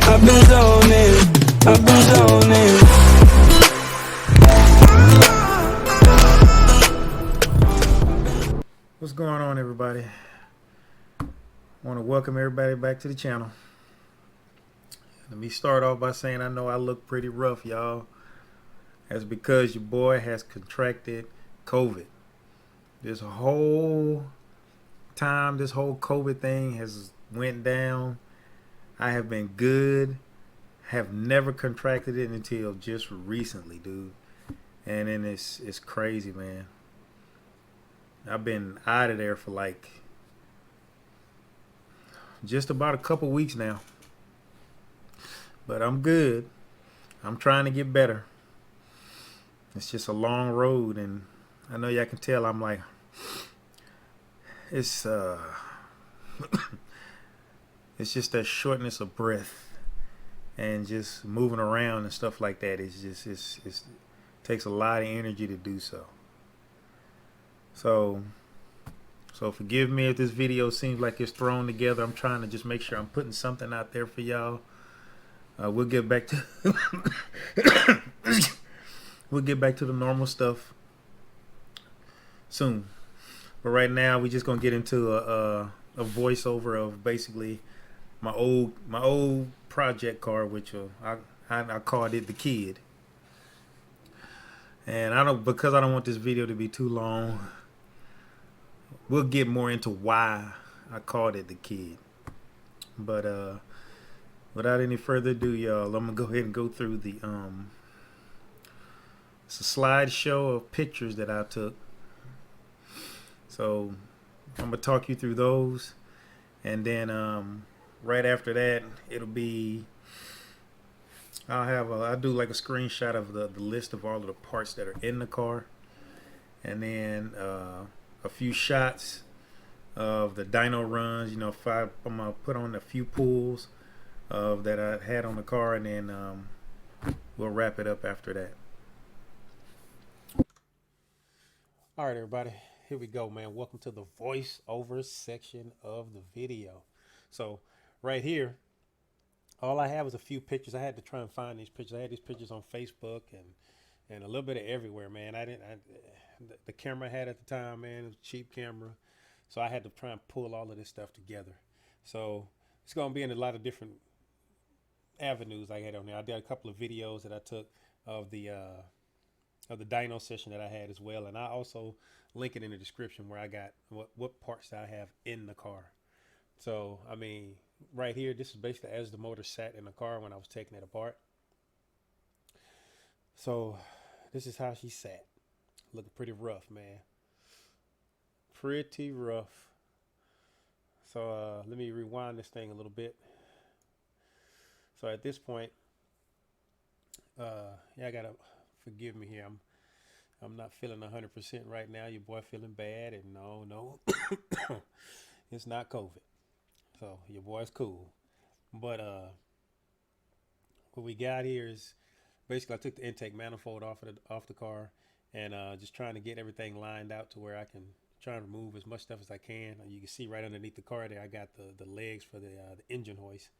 I've been zoning, I've been zoning. What's going on, everybody? I want to welcome everybody back to the channel. Let me start off by saying I know I look pretty rough, y'all. That's because your boy has contracted COVID. This whole time this whole COVID thing has went down, I have been good. Have never contracted it until just recently, dude. And then it's crazy, man. I've been out of there for like just about a couple weeks now. But I'm good. I'm trying to get better. It's just a long road, and I know y'all can tell I'm like, it's it's just that shortness of breath and just moving around and stuff like that. It's just it takes a lot of energy to do so. So forgive me if this video seems like it's thrown together. I'm trying to just make sure I'm putting something out there for y'all. We'll get back to the normal stuff soon. But right now we're just gonna get into a voiceover of basically my old project car, which I called it the Kid. And because I don't want this video to be too long, we'll get more into why I called it the Kid. But without any further ado, y'all, I'm gonna go ahead and go through the it's a slideshow of pictures that I took. So I'm gonna talk you through those, and then right after that it'll be I'll do like a screenshot of the list of all of the parts that are in the car, and then a few shots of the dyno runs. You know, I'm gonna put on a few pulls that I had on the car, and then we'll wrap it up after that. All right, everybody, here we go, man. Welcome to the voiceover section of the video. So right here, all I have is a few pictures. I had to try and find these pictures. I had these pictures on Facebook and a little bit of everywhere, man. The camera I had at the time, man, it was a cheap camera, so I had to try and pull all of this stuff together. So it's gonna be in a lot of different avenues I had on there. I did a couple of videos that I took of the dyno session that I had as well, and I also link it in the description where I got what parts I have in the car. So I mean, right here, this is basically as the motor sat in the car when I was taking it apart. So this is how she sat, looking pretty rough, man, pretty rough. So let me rewind this thing a little bit. So at this point, yeah, I gotta forgive me here. I'm not feeling 100% right now. Your boy feeling bad, and no, it's not COVID. So your boy's cool. But what we got here is basically I took the intake manifold off the car, and just trying to get everything lined out to where I can try and remove as much stuff as I can. You can see right underneath the car there, I got the legs for the engine hoist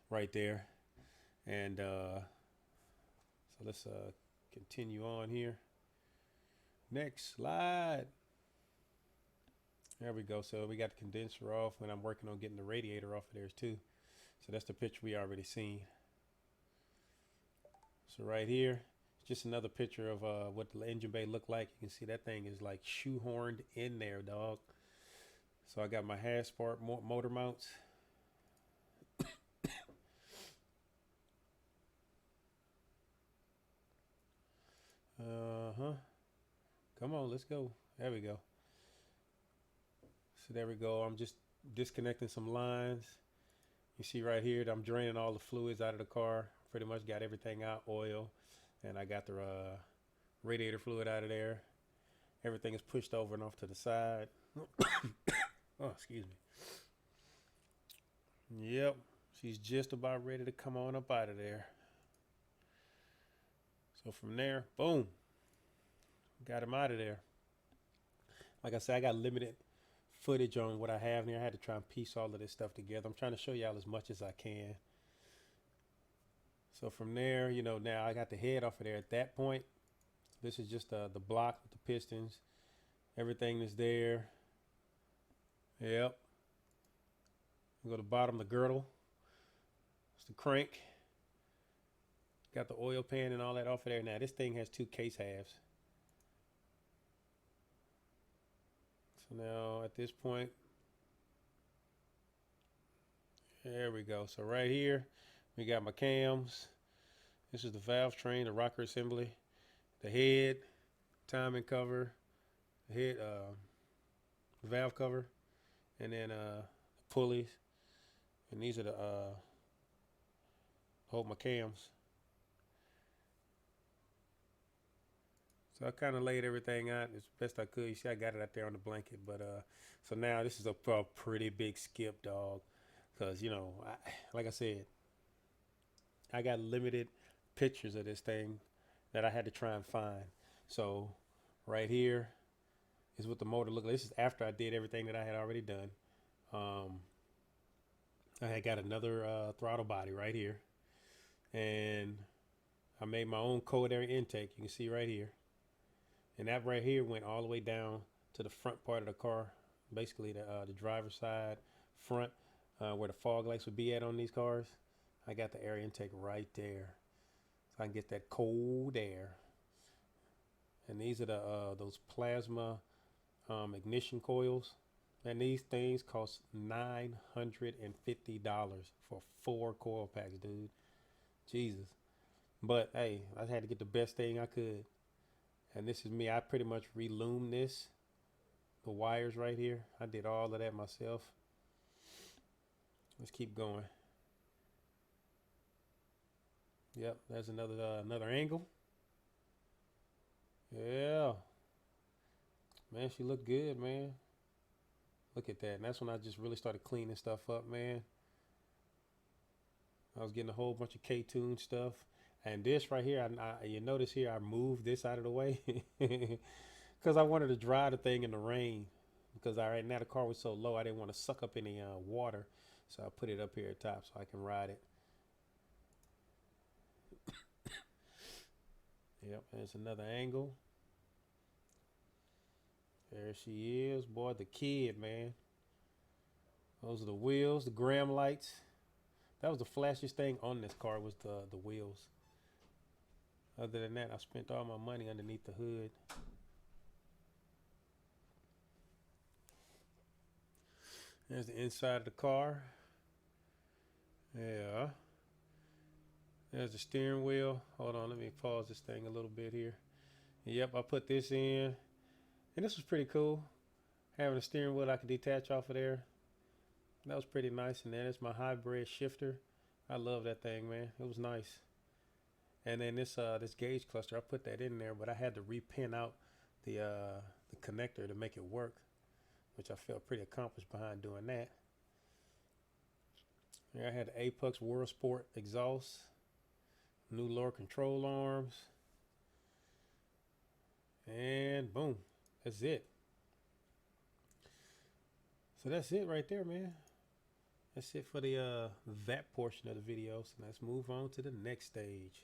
right there. And so let's continue on here. Next slide. There we go. So we got the condenser off, and I'm working on getting the radiator off of there too. So that's the picture we already seen. So right here, just another picture of what the engine bay looked like. You can see that thing is like shoehorned in there, dog. So I got my Haspark motor mounts. Come on, let's go. There we go. So there we go. I'm just disconnecting some lines. You see right here that I'm draining all the fluids out of the car. Pretty much got everything out, oil, and I got the radiator fluid out of there. Everything is pushed over and off to the side. Oh, excuse me. Yep, she's just about ready to come on up out of there. So from there, boom, got him out of there. Like I said, I got limited footage on what I have here. I had to try and piece all of this stuff together. I'm trying to show y'all as much as I can. So from there, you know, now I got the head off of there at that point. This is just the block with the pistons. Everything is there. Yep. Go to the bottom, the girdle. It's the crank. Got the oil pan and all that off of there. Now this thing has 2 case halves. So now at this point, there we go. So right here, we got my cams. This is the valve train, the rocker assembly, the head, timing cover, the head, valve cover, and then the pulleys. And these are the hold my cams. So I kind of laid everything out as best I could. You see, I got it out there on the blanket. But so now this is a pretty big skip, dog. Because, you know, like I said, I got limited pictures of this thing that I had to try and find. So right here is what the motor looked like. This is after I did everything that I had already done. I had got another throttle body right here. And I made my own cold air intake. You can see right here. And that right here went all the way down to the front part of the car, basically the driver's side front, where the fog lights would be at on these cars. I got the air intake right there, so I can get that cold air. And these are the those plasma ignition coils, and these things cost $950 for 4 coil packs, dude. Jesus. But hey, I had to get the best thing I could. And this is me. I pretty much reloomed this. The wires right here. I did all of that myself. Let's keep going. Yep, there's another angle. Yeah. Man, she looked good, man. Look at that. And that's when I just really started cleaning stuff up, man. I was getting a whole bunch of K-tune stuff. And this right here, you notice here, I moved this out of the way because I wanted to dry the thing in the rain, because right now the car was so low, I didn't want to suck up any water. So I put it up here at top so I can ride it. Yep, there's another angle. There she is, boy, the kid, man. Those are the wheels, the gram lights. That was the flashiest thing on this car, was the wheels. Other than that, I spent all my money underneath the hood. There's the inside of the car. Yeah. There's the steering wheel. Hold on, let me pause this thing a little bit here. Yep, I put this in. And this was pretty cool. Having a steering wheel I could detach off of there. That was pretty nice. And then it's my hybrid shifter. I love that thing, man. It was nice. And then this gauge cluster, I put that in there, but I had to repin out the connector to make it work, which I felt pretty accomplished behind doing that. Yeah, I had the Apex World Sport exhaust, new lower control arms, and boom, that's it. So that's it right there, man. That's it for the that portion of the video. So let's move on to the next stage.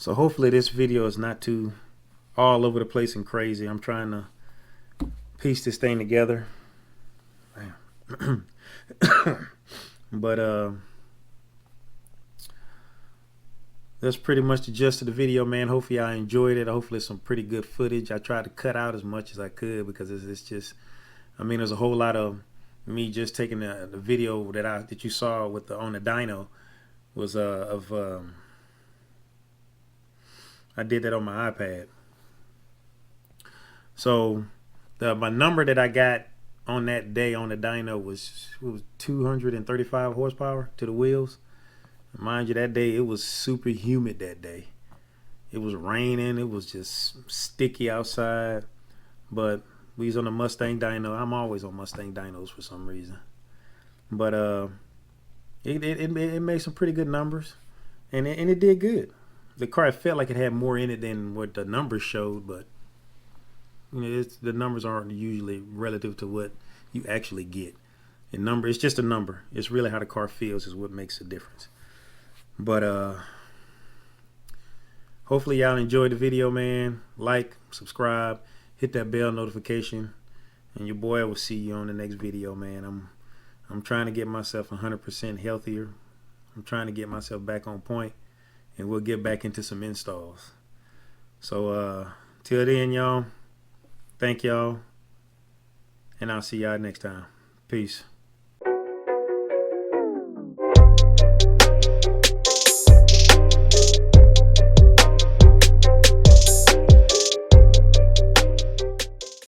So hopefully this video is not too all over the place and crazy. I'm trying to piece this thing together. But that's pretty much the gist of the video, man. Hopefully I enjoyed it. Hopefully it's some pretty good footage. I tried to cut out as much as I could because it's just, I mean, there's a whole lot of me just taking the video that you saw with on the dyno was I did that on my iPad. So my number that I got on that day on the dyno was 235 horsepower to the wheels. Mind you, that day it was super humid that day. It was raining. It was just sticky outside. But we was on a Mustang dyno. I'm always on Mustang dynos for some reason. But it made some pretty good numbers, and it did good. The car felt like it had more in it than what the numbers showed, but you know, the numbers aren't usually relative to what you actually get. It's just a number. It's really how the car feels is what makes a difference. But hopefully y'all enjoyed the video, man. Like, subscribe, hit that bell notification, and your boy will see you on the next video, man. I'm trying to get myself 100% healthier. I'm trying to get myself back on point, and we'll get back into some installs. So till then, y'all, thank y'all, and I'll see y'all next time. Peace.